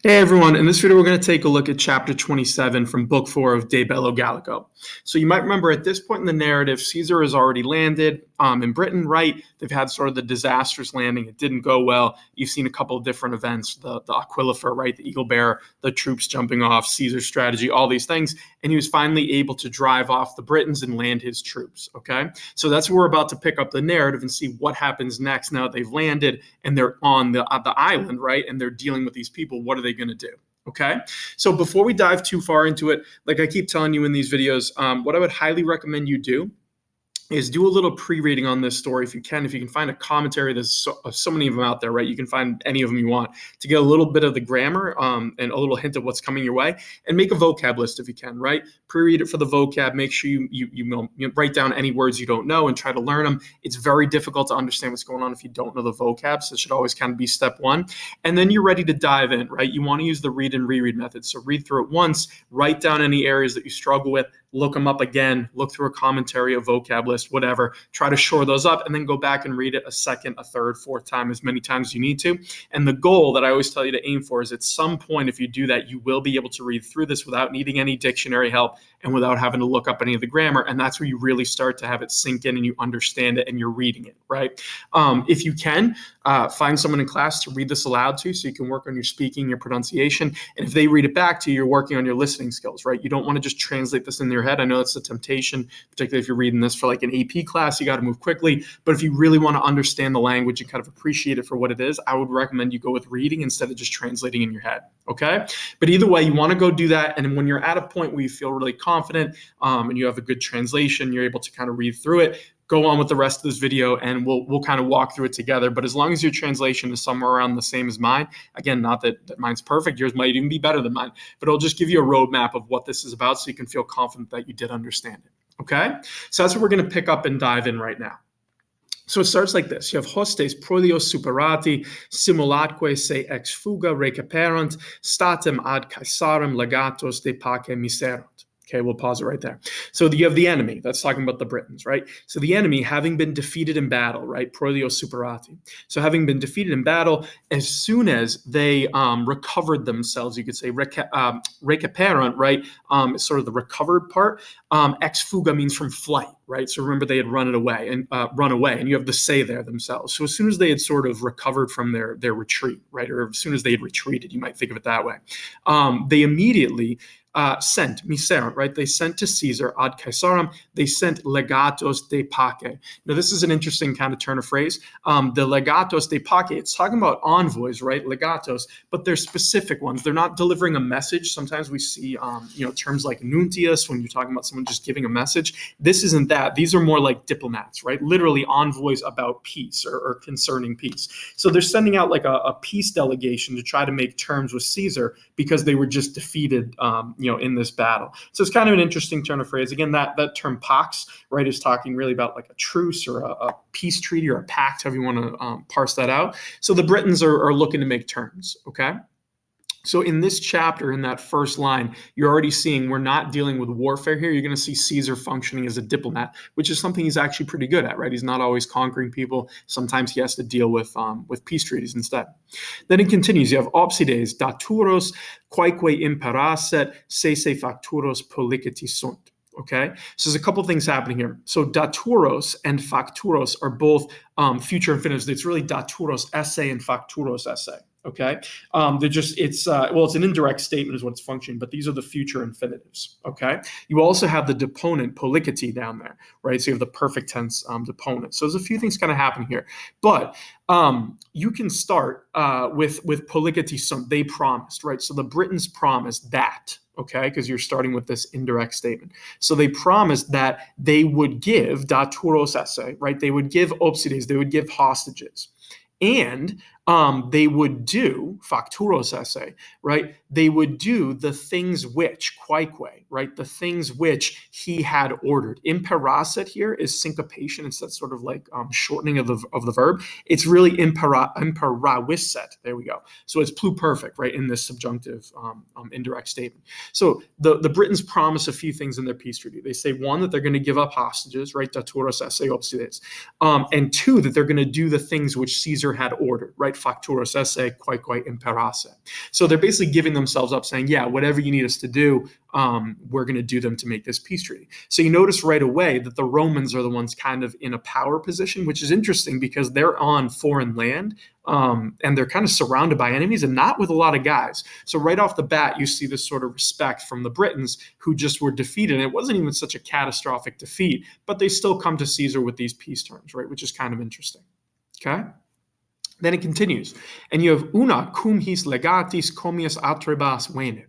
Hey everyone, in this video we're going to take a look at chapter 27 from book 4 of De Bello Gallico. So you might remember at this point in the narrative, Caesar has already landed in Britain, right? They've had sort of the disastrous landing. It didn't go well. You've seen a couple of different events, the Aquilifer, right? The Eagle Bear, the troops jumping off, Caesar's strategy, all these things. And he was finally able to drive off the Britons and land his troops, okay? So that's where we're about to pick up the narrative and see what happens next now that they've landed and they're on the island, right? And they're dealing with these people. What are they going to do? Okay, so before we dive too far into it, like I keep telling you in these videos, what I would highly recommend you do is do a little pre-reading on this story if you can. If you can find a commentary, there's so many of them out there, right? You can find any of them you want to get a little bit of the grammar and a little hint of what's coming your way, and make a vocab list if you can, right? Pre-read it for the vocab. Make sure you write down any words you don't know and try to learn them. It's very difficult to understand what's going on if you don't know the vocab, so it should always kind of be step one. And then you're ready to dive in, right? You want to use the read and reread method. So read through it once, write down any areas that you struggle with, look them up again, look through a commentary, a vocab list, whatever, try to shore those up, and then go back and read it a second, a third, fourth time, as many times as you need to. And the goal that I always tell you to aim for is at some point, if you do that, you will be able to read through this without needing any dictionary help and without having to look up any of the grammar. And that's where you really start to have it sink in and you understand it and you're reading it, right? If you can, find someone in class to read this aloud to so you can work on your speaking, your pronunciation. And if they read it back to you, you're working on your listening skills, right? You don't want to just translate this in your head. I know it's a temptation, particularly if you're reading this for like an AP class, you got to move quickly. But if you really want to understand the language and kind of appreciate it for what it is, I would recommend you go with reading instead of just translating in your head, okay? But either way, you want to go do that. And when you're at a point where you feel really confident and you have a good translation, you're able to kind of read through it, go on with the rest of this video and we'll kind of walk through it together. But as long as your translation is somewhere around the same as mine, again, not that mine's perfect, yours might even be better than mine, but it'll just give you a roadmap of what this is about so you can feel confident that you did understand it, okay? So that's what we're going to pick up and dive in right now. So it starts like this. You have hostes prodios superati, simulatque se ex fuga recaperant, statem ad Caesarem legatos de pace miserunt. Okay, we'll pause it right there. So you have the enemy. That's talking about the Britons, right? So the enemy, having been defeated in battle, right? Prodios superati. So having been defeated in battle, as soon as they recovered themselves, you could say recaperant, right? It's sort of the recovered part. Ex fuga means from flight, right? So remember they had run away, and you have the say there themselves. So as soon as they had sort of recovered from their retreat, right? Or as soon as they had retreated, you might think of it that way. They immediately sent miserant, right? They sent to Caesar ad Caesarem. They sent legatos de pace. Now this is an interesting kind of turn of phrase. The legatos de pace. It's talking about envoys, right? Legatos, but they're specific ones. They're not delivering a message. Sometimes we see, terms like nuntius when you're talking about someone just giving a message. This isn't that. These are more like diplomats, right? Literally envoys about peace or concerning peace. So they're sending out like a peace delegation to try to make terms with Caesar because they were just defeated, in this battle. So it's kind of an interesting turn of phrase. Again, that term pax, right, is talking really about like a truce or a peace treaty or a pact, however you want to parse that out. So the Britons are looking to make terms, okay? So in this chapter, in that first line, you're already seeing we're not dealing with warfare here. You're going to see Caesar functioning as a diplomat, which is something he's actually pretty good at, right? He's not always conquering people. Sometimes he has to deal with peace treaties instead. Then it continues. You have opsides, daturos, quaeque imperasset, sese facturos polliciti sunt. Okay, so there's a couple things happening here. So daturos and facturos are both future infinitives. It's really daturos esse and facturos esse. Okay, it's an indirect statement is what it's functioning, but these are the future infinitives. Okay, you also have the deponent polliciti down there, right? So you have the perfect tense deponent. So there's a few things kind of happening here, but you can start with polliciti sunt. They promised, right? So the Britons promised that. Okay, because you're starting with this indirect statement. So they promised that they would give daturos esse, right? They would give opsides, they would give hostages. And they would do facturos esse, right? They would do the things which, quaeque, right? The things which he had ordered. Imperasset here is syncopation. It's that sort of like shortening of the verb. It's really imperavisset. There we go. So it's pluperfect, right? In this subjunctive indirect statement. So the Britons promise a few things in their peace treaty. They say, one, that they're going to give up hostages, right? Daturos esse opsides. And two, that they're going to do the things which Caesar had ordered, right? right? Facturus esse, quaeque imperasse. So they're basically giving themselves up, saying, yeah, whatever you need us to do, we're going to do them to make this peace treaty. So you notice right away that the Romans are the ones kind of in a power position, which is interesting because they're on foreign land, and they're kind of surrounded by enemies and not with a lot of guys. So right off the bat, you see this sort of respect from the Britons who just were defeated. And it wasn't even such a catastrophic defeat, but they still come to Caesar with these peace terms, right? Which is kind of interesting. Okay. Then it continues, and you have una cum his legatis comius atrebas vene,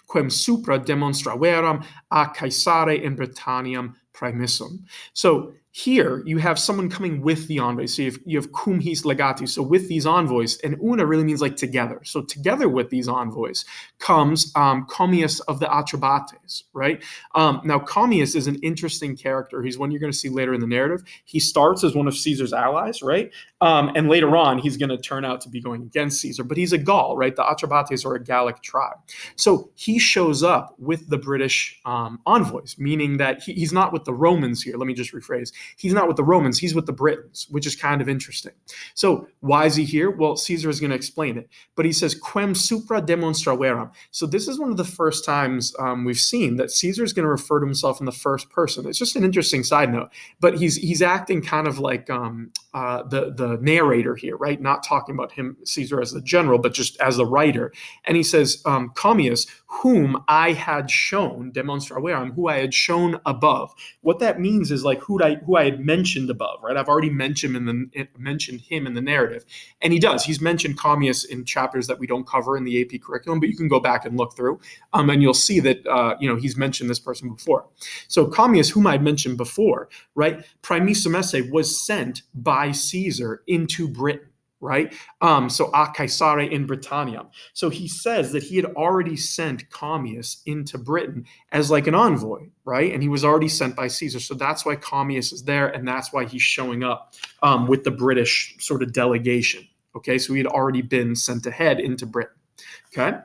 quem supra demonstraveram a Caesare in Britanniam primissum. So here you have someone coming with the envoys. So you have cum his legatis, so with these envoys, and una really means like together. So together with these envoys comes Commius of the Atrebates, right? Now Commius is an interesting character. He's one you're going to see later in the narrative. He starts as one of Caesar's allies, right? And later on, he's going to turn out to be going against Caesar, but he's a Gaul, right? The Atrebates are a Gallic tribe. So he shows up with the British envoys, meaning that he's not with the Romans here. Let me just rephrase. He's not with the Romans, he's with the Britons, which is kind of interesting. So why is he here? Well, Caesar is going to explain it. But he says, quem supra demonstraveram. So this is one of the first times we've seen that Caesar is going to refer to himself in the first person. It's just an interesting side note. But he's acting kind of like the narrator here, right? Not talking about him, Caesar, as the general, but just as the writer. And he says, Commius, whom I had shown, demonstraveram, who I had shown above. What that means is like who I had mentioned above, right? I've already mentioned him in the narrative. And he does. He's mentioned Commius in chapters that we don't cover in the AP curriculum, but you can go back and look through, and you'll see that he's mentioned this person before. So Commius, whom I had mentioned before, right? Primissum esse was sent by Caesar into Britain. Right? So a Caesare in Britanniam. So he says that he had already sent Commius into Britain as like an envoy, right? And he was already sent by Caesar. So that's why Commius is there, and that's why he's showing up with the British sort of delegation. Okay, so he had already been sent ahead into Britain. Okay.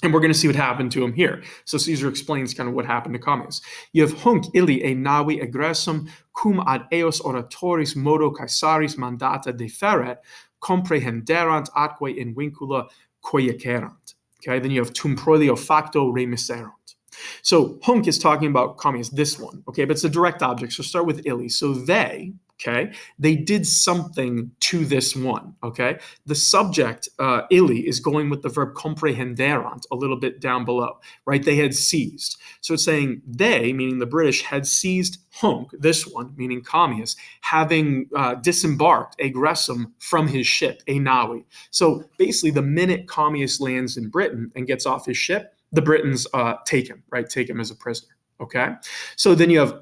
And we're going to see what happened to him here. So Caesar explains kind of what happened to Commius. You have hunc illi e navi aggressum cum ad eos oratoris modo Caesaris mandata deferet comprehenderant atque in vincula coiacerant. Okay, then you have tum prolio facto remiserant. So hunc is talking about Commius, this one, okay, but it's a direct object. So start with illi. So they did something to this one, okay? The subject, illi, is going with the verb comprehenderant a little bit down below, right? They had seized. So it's saying they, meaning the British, had seized hunc, this one, meaning Commius, having disembarked aggressum from his ship, a navi. So basically, the minute Commius lands in Britain and gets off his ship, the Britons take him, right? Take him as a prisoner, okay? So then you have,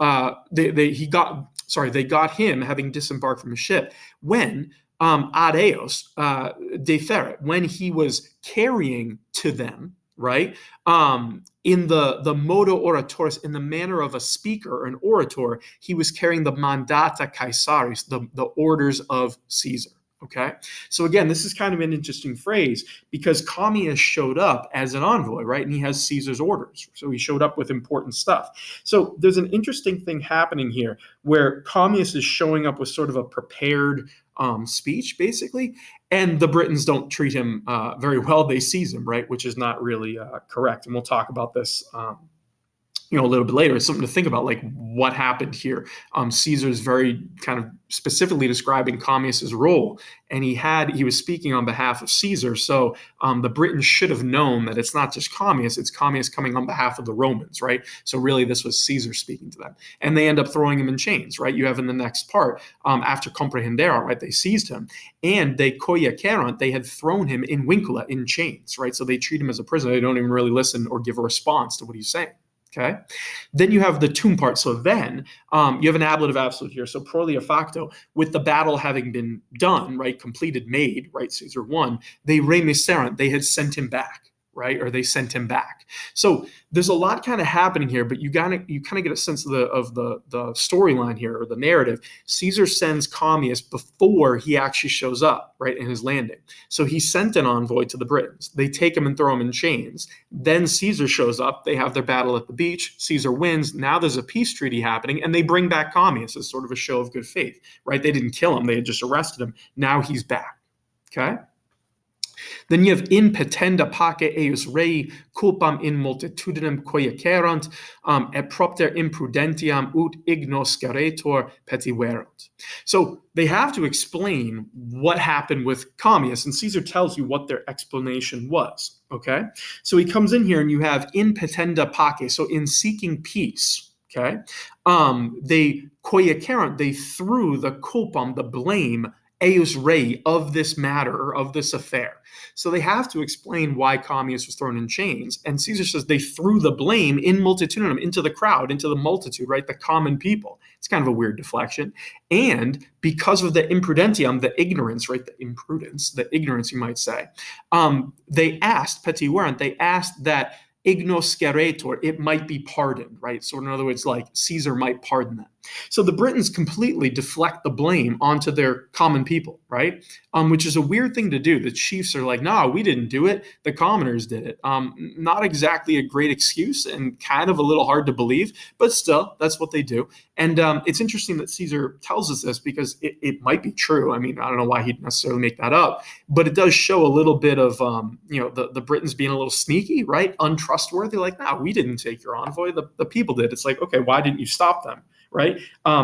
they got him having disembarked from his ship when ad eos deferet, when he was carrying to them, right? In the modo oratoris, in the manner of a speaker or an orator, he was carrying the mandata Caesaris, the orders of Caesar. Okay, so again, this is kind of an interesting phrase because Commius showed up as an envoy, right? And he has Caesar's orders. So he showed up with important stuff. So there's an interesting thing happening here where Commius is showing up with sort of a prepared speech, basically, and the Britons don't treat him very well. They seize him, right? Which is not really correct. And we'll talk about this a little bit later. It's something to think about, like what happened here. Caesar's very kind of specifically describing Commius's role, and he was speaking on behalf of Caesar. So the Britons should have known that it's not just Commius, it's Commius coming on behalf of the Romans, right? So really this was Caesar speaking to them. And they end up throwing him in chains, right? You have in the next part, after comprehenderant, right? They seized him, and they coiacerant, they had thrown him in vincula, in chains, right? So they treat him as a prisoner. They don't even really listen or give a response to what he's saying. Okay, then you have the tum part. So then you have an ablative absolute here. So prolia facto, with the battle having been done, right, completed, made, right, Caesar won, they remiserant, they had sent him back, right, or they sent him back. So there's a lot kind of happening here, but you kind of get a sense of the storyline here, or the narrative. Caesar sends Commius before he actually shows up, right, in his landing. So he sent an envoy to the Britons. They take him and throw him in chains. Then Caesar shows up. They have their battle at the beach. Caesar wins. Now there's a peace treaty happening, and they bring back Commius as sort of a show of good faith, right? They didn't kill him. They had just arrested him. Now he's back. Okay. Then you have in petenda pace eius rei culpam in multitudinem coiacerant et propter imprudentiam ut ignosceretur petiverunt. So they have to explain what happened with Commius, and Caesar tells you what their explanation was. Okay, so he comes in here and you have in petenda pace, so in seeking peace. Okay, they coiacerant, they threw the culpam, the blame, eius rei, of this matter or of this affair. So they have to explain why Commius was thrown in chains. And Caesar says they threw the blame in multitudinum, into the crowd, into the multitude, right? The common people. It's kind of a weird deflection. And because of the imprudentium, the ignorance, right? The imprudence, the ignorance, you might say, they asked, petiverunt, they asked that ignosceretur, it might be pardoned, right? So in other words, like Caesar might pardon them. So the Britons completely deflect the blame onto their common people, right? Which is a weird thing to do. The chiefs are like, no, we didn't do it. The commoners did it. Not exactly a great excuse and kind of a little hard to believe, but still, that's what they do. And it's interesting that Caesar tells us this because it might be true. I mean, I don't know why he'd necessarily make that up, but it does show a little bit of, the Britons being a little sneaky, right? Untrustworthy. Like, no, we didn't take your envoy. The people did. It's like, okay, why didn't you stop them? Right?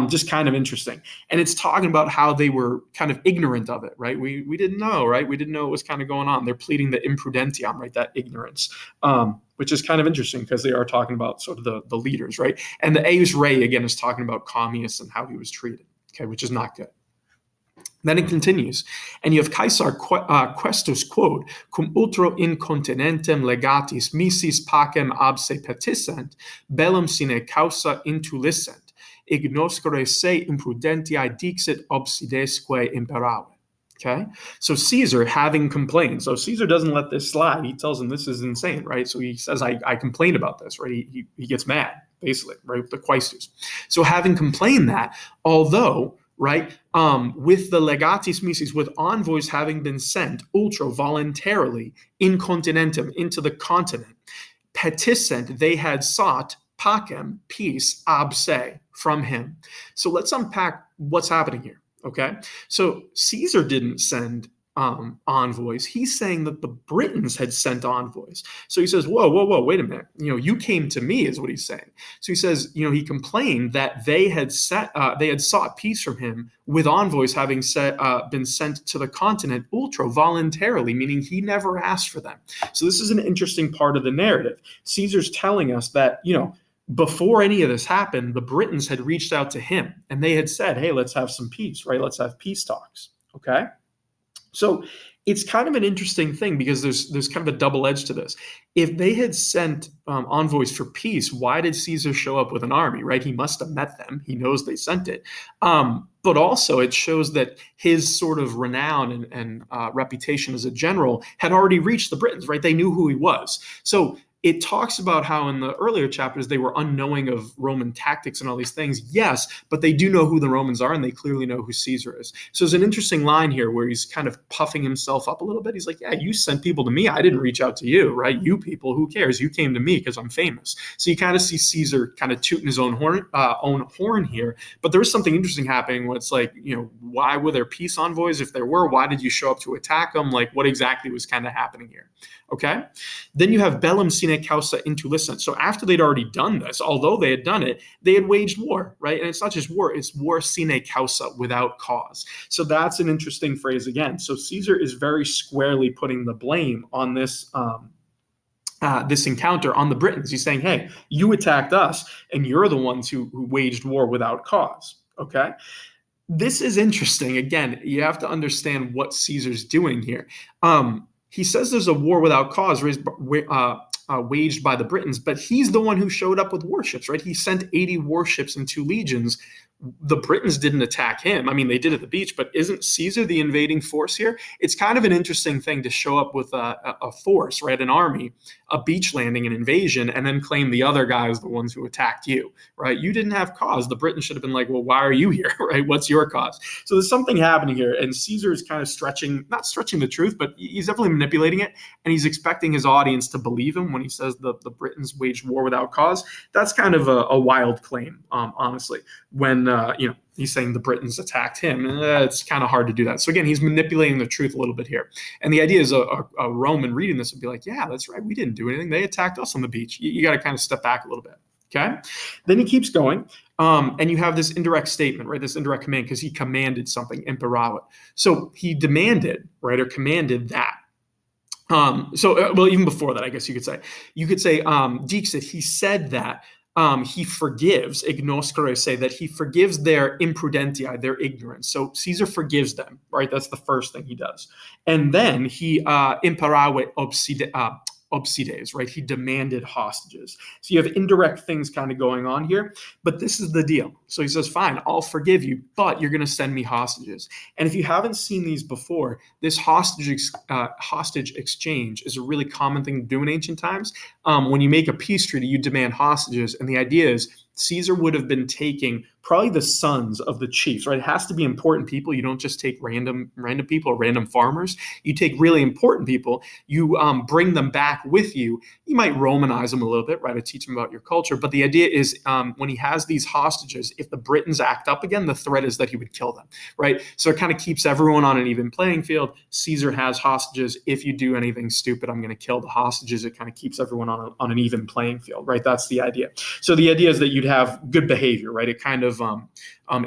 Just kind of interesting. And it's talking about how they were kind of ignorant of it, right? We didn't know, right? We didn't know what was kind of going on. They're pleading the imprudentiam, right? That ignorance, which is kind of interesting because they are talking about sort of the leaders, right? And the eius rei, again, is talking about Commius and how he was treated, okay, which is not good. Then it continues, and you have Caesar questus quod, cum ultro incontinentem legatis misis pacem abse petissent, bellum sine causa intulisent, ignoscere se imprudentiae dixit obsidesque imperavit. Okay, so Caesar, having complained, so Caesar doesn't let this slide. He tells him this is insane, right? So he says, I complained about this, right? He gets mad, basically, right? With the quaestus. So having complained that, although, right, with the legatis misis, with envoys having been sent ultra voluntarily in continentum, into the continent, petissent, they had sought pacem, peace, ab se, from him. So let's unpack what's happening here, okay? So Caesar didn't send envoys. He's saying that the Britons had sent envoys. So he says, whoa, wait a minute. You came to me, is what he's saying. So he says, he complained that they had sought peace from him with envoys having been sent to the continent ultra voluntarily, meaning he never asked for them. So this is an interesting part of the narrative. Caesar's telling us that, before any of this happened, the Britons had reached out to him and they had said, hey, let's have some peace, right? Let's have peace talks, okay? So it's kind of an interesting thing because there's kind of a double edge to this. If they had sent envoys for peace, why did Caesar show up with an army, right? He must have met them. He knows they sent it. But also it shows that his sort of renown and reputation as a general had already reached the Britons, right? They knew who he was. So it talks about how in the earlier chapters they were unknowing of Roman tactics and all these things. Yes, but they do know who the Romans are and they clearly know who Caesar is. So there's an interesting line here where he's kind of puffing himself up a little bit. He's like, yeah, you sent people to me. I didn't reach out to you, right? You people, who cares? You came to me because I'm famous. So you kind of see Caesar kind of tooting his own horn here. But there is something interesting happening where it's like, why were there peace envoys? If there were, why did you show up to attack them? Like, what exactly was kind of happening here? Okay. Then you have bellum sine causa intulisent. So after they'd already done this, although they had done it, they had waged war, right? And it's not just war, it's war sine causa, without cause. So that's an interesting phrase again. So Caesar is very squarely putting the blame on this this encounter on the Britons. He's saying, hey, you attacked us and you're the ones who waged war without cause. Okay. This is interesting. Again, you have to understand what Caesar's doing here. He says there's a war without cause waged by the Britons, but he's the one who showed up with warships, right? He sent 80 warships and 2 legions. The Britons didn't attack him. I mean, they did at the beach, but isn't Caesar the invading force here? It's kind of an interesting thing to show up with a force, right? An army, a beach landing, an invasion, and then claim the other guys the ones who attacked you, right? You didn't have cause. The Britons should have been like, well, why are you here, right? What's your cause? So there's something happening here, and Caesar is kind of not stretching the truth, but he's definitely manipulating it, and he's expecting his audience to believe him when he says the Britons waged war without cause. That's kind of a wild claim, honestly, when He's saying the Britons attacked him. It's kind of hard to do that. So again, he's manipulating the truth a little bit here. And the idea is a Roman reading this would be like, yeah, that's right. We didn't do anything. They attacked us on the beach. You got to kind of step back a little bit. Okay. Then he keeps going. And you have this indirect statement, right? This indirect command because he commanded something, imperavit. So he demanded, right, or commanded that. Well, even before that, I guess you could say, Dixit, he said that he forgives, ignoscere, say that he forgives their imprudentia, their ignorance. So Caesar forgives them, right? That's the first thing he does. And then he imperavit obsides, right? He demanded hostages. So you have indirect things kind of going on here, but this is the deal. So he says, fine, I'll forgive you, but you're going to send me hostages. And if you haven't seen these before, this hostage exchange is a really common thing to do in ancient times. When you make a peace treaty, you demand hostages. And the idea is Caesar would have been taking probably the sons of the chiefs, right? It has to be important people. You don't just take random people or random farmers. You take really important people. You bring them back with you. You might Romanize them a little bit, right? To teach them about your culture. But the idea is when he has these hostages, if the Britons act up again, the threat is that he would kill them, right? So it kind of keeps everyone on an even playing field. Caesar has hostages. If you do anything stupid, I'm going to kill the hostages. It kind of keeps everyone on an even playing field, right? That's the idea. So the idea is that you'd have good behavior, right? It kind of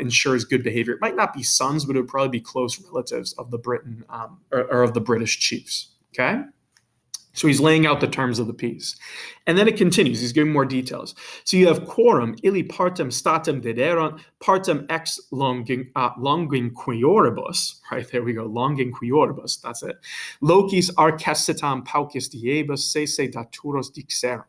ensures good behavior. It might not be sons, but it would probably be close relatives of the Britain or of the British chiefs. Okay. So he's laying out the terms of the peace. And then it continues. He's giving more details. So you have quorum, illi partem statum dederant, partem ex longinquioribus. Right, there we go, longinquioribus. That's it. Locis arcesitam paucis diebus sese daturos dixerum.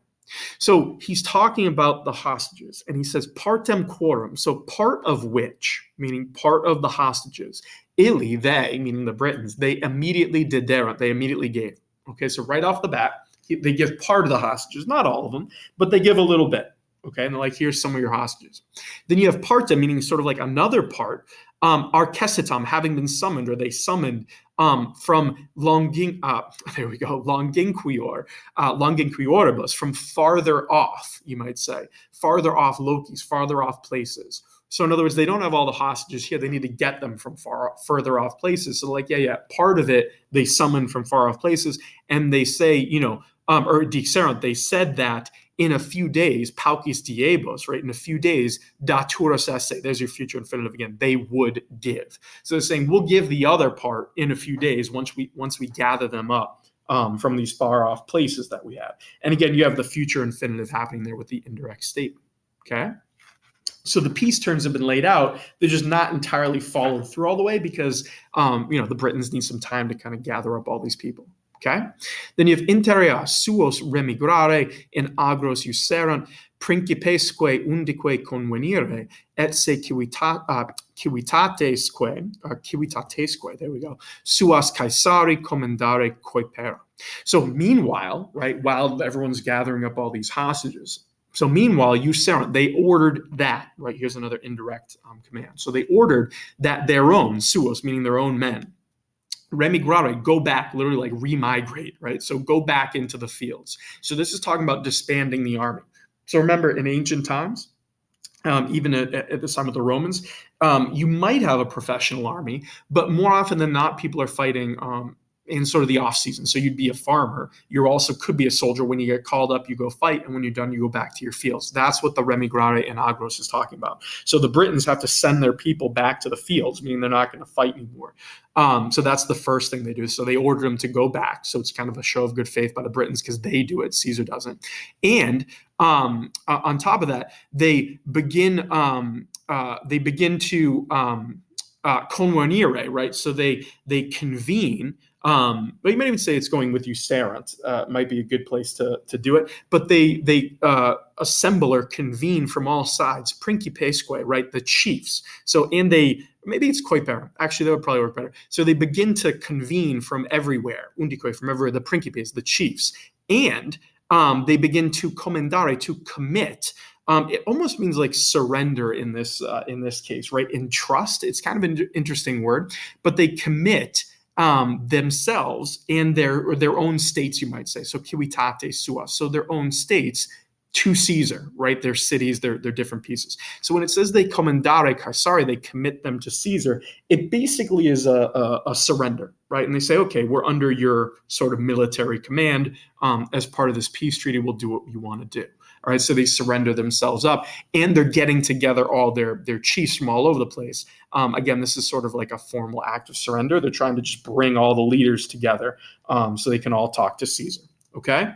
So he's talking about the hostages, and he says partem quorum, so part of which, meaning part of the hostages, illi, they, meaning the Britons, they immediately dederant, they immediately gave. Okay, so right off the bat, they give part of the hostages, not all of them, but they give a little bit. Okay, and they're like, here's some of your hostages. Then you have partem, meaning sort of like another part, arcesitam, having been summoned, or they summoned from longinquioribus, from farther off, you might say, farther off locis, farther off places. So in other words, they don't have all the hostages here. They need to get them from further off places. So like, part of it they summon from far off places, and they say, or dixerant, they said that in a few days, paucis diebus, right? In a few days, daturos esse, there's your future infinitive again, they would give. So they're saying, we'll give the other part in a few days once we gather them up from these far off places that we have. And again, you have the future infinitive happening there with the indirect statement, okay? So the peace terms have been laid out. They're just not entirely followed through all the way because, the Britons need some time to kind of gather up all these people. Okay. Then you have interea suos remigrare in agros userant principesque undique convenire et se civitatesque, there we go, suas Caesari commendare coipera. So meanwhile, right, while everyone's gathering up all these hostages, so meanwhile, userant, they ordered that, right? Here's another indirect command. So they ordered that their own, suos, meaning their own men, remigrare, go back, literally like remigrate, right? So go back into the fields. So this is talking about disbanding the army. So remember, in ancient times, even at the time of the Romans, you might have a professional army, but more often than not, people are fighting in sort of the off season. So you'd be a farmer. You also could be a soldier. When you get called up, you go fight. And when you're done, you go back to your fields. That's what the remigrare in agros is talking about. So the Britons have to send their people back to the fields, meaning they're not going to fight anymore. So that's the first thing they do. So they order them to go back. So it's kind of a show of good faith by the Britons because they do it. Caesar doesn't. And on top of that, they begin to convenire, right? So they convene. But you might even say it's going with userant. Might be a good place to do it. But they assemble or convene from all sides, principesque, right? The chiefs. So maybe it's coipera. Actually, that would probably work better. So they begin to convene from everywhere, undique, from everywhere, the principes, the chiefs, and they begin to commendare, to commit. It almost means like surrender in this case, right? In trust, it's kind of an interesting word, but they commit themselves and their own states, you might say. So civitate sua, so their own states to Caesar, right? Their cities, their different pieces. So when it says they commendare Caesare, they commit them to Caesar, it basically is a surrender, right? And they say, okay, we're under your sort of military command. As part of this peace treaty, we'll do what you want to do. All right, so they surrender themselves up, and they're getting together all their chiefs from all over the place. Again, this is sort of like a formal act of surrender. They're trying to just bring all the leaders together so they can all talk to Caesar. Okay.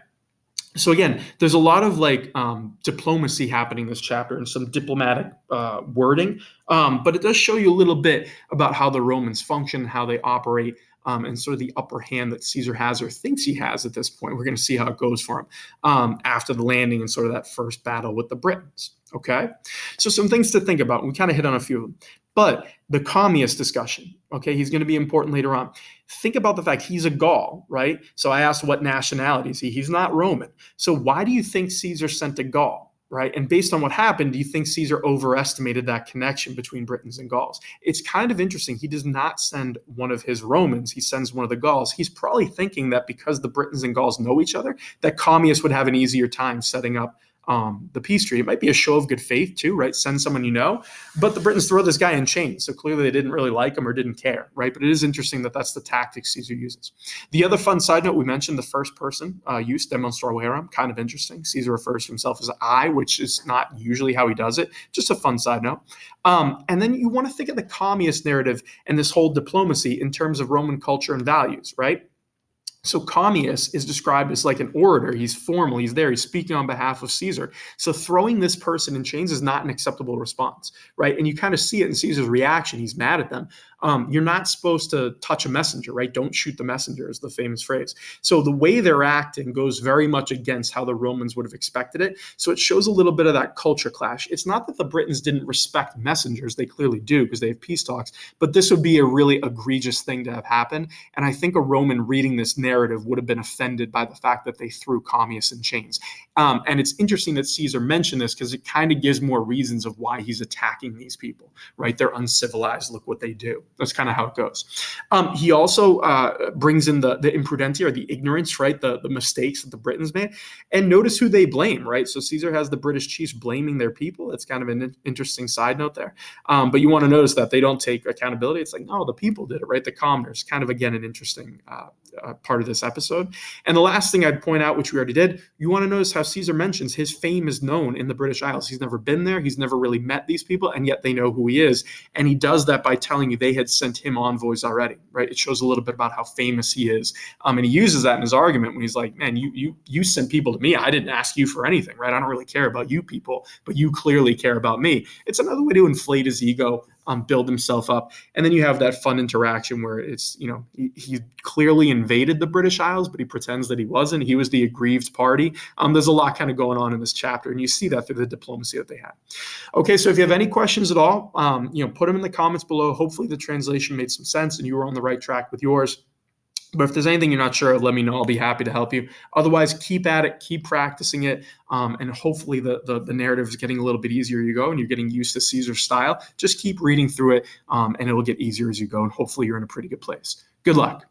So again, there's a lot of diplomacy happening in this chapter and some diplomatic wording, but it does show you a little bit about how the Romans function, how they operate, and sort of the upper hand that Caesar has or thinks he has at this point. We're going to see how it goes for him after the landing and sort of that first battle with the Britons. Okay, so some things to think about. We kind of hit on a few of them. But the commius discussion, okay, he's going to be important later on. Think about the fact he's a Gaul, right? So I asked what nationality is he? He's not Roman. So why do you think Caesar sent a Gaul, right? And based on what happened, do you think Caesar overestimated that connection between Britons and Gauls? It's kind of interesting. He does not send one of his Romans. He sends one of the Gauls. He's probably thinking that because the Britons and Gauls know each other, that commius would have an easier time setting up the peace treaty. It might be a show of good faith too, right? Send someone you know, but the Britons throw this guy in chains. So clearly they didn't really like him or didn't care, right? But it is interesting that that's the tactic Caesar uses. The other fun side note, we mentioned the first person use, demonstraveram, kind of interesting. Caesar refers to himself as I, which is not usually how he does it. Just a fun side note. And then you want to think of the commius narrative and this whole diplomacy in terms of Roman culture and values, right? So commius is described as like an orator. He's formal. He's there. He's speaking on behalf of Caesar. So throwing this person in chains is not an acceptable response, right? And you kind of see it in Caesar's reaction. He's mad at them. You're not supposed to touch a messenger, right? Don't shoot the messenger is the famous phrase. So the way they're acting goes very much against how the Romans would have expected it. So it shows a little bit of that culture clash. It's not that the Britons didn't respect messengers. They clearly do because they have peace talks. But this would be a really egregious thing to have happen. And I think a Roman reading this narrative would have been offended by the fact that they threw commius in chains. And it's interesting that Caesar mentioned this because it kind of gives more reasons of why he's attacking these people, right? They're uncivilized. Look what they do. That's kind of how it goes. He also brings in the imprudentia or the ignorance, right? The mistakes that the Britons made. And notice who they blame, right? So Caesar has the British chiefs blaming their people. That's kind of an interesting side note there. But you want to notice that they don't take accountability. It's like, no, the people did it, right? The commoners. Kind of, again, an interesting part of this episode. And the last thing I'd point out, which we already did, you want to notice how Caesar mentions his fame is known in the British Isles. He's never been there. He's never really met these people, and yet they know who he is. And he does that by telling you they had sent him envoys already, right? It shows a little bit about how famous he is. And he uses that in his argument when he's like, man, you sent people to me. I didn't ask you for anything, right? I don't really care about you people, but you clearly care about me. It's another way to inflate his ego, build himself up. And then you have that fun interaction where it's, he clearly invaded the British Isles, but he pretends that he wasn't. He was the aggrieved party. There's a lot kind of going on in this chapter, and you see that through the diplomacy that they had. Okay, so if you have any questions at all, put them in the comments below. Hopefully the translation made some sense and you were on the right track with yours. But if there's anything you're not sure of, let me know. I'll be happy to help you. Otherwise, keep at it, keep practicing it, and hopefully the narrative is getting a little bit easier as you go and you're getting used to Caesar's style. Just keep reading through it, and it'll get easier as you go, and hopefully you're in a pretty good place. Good luck.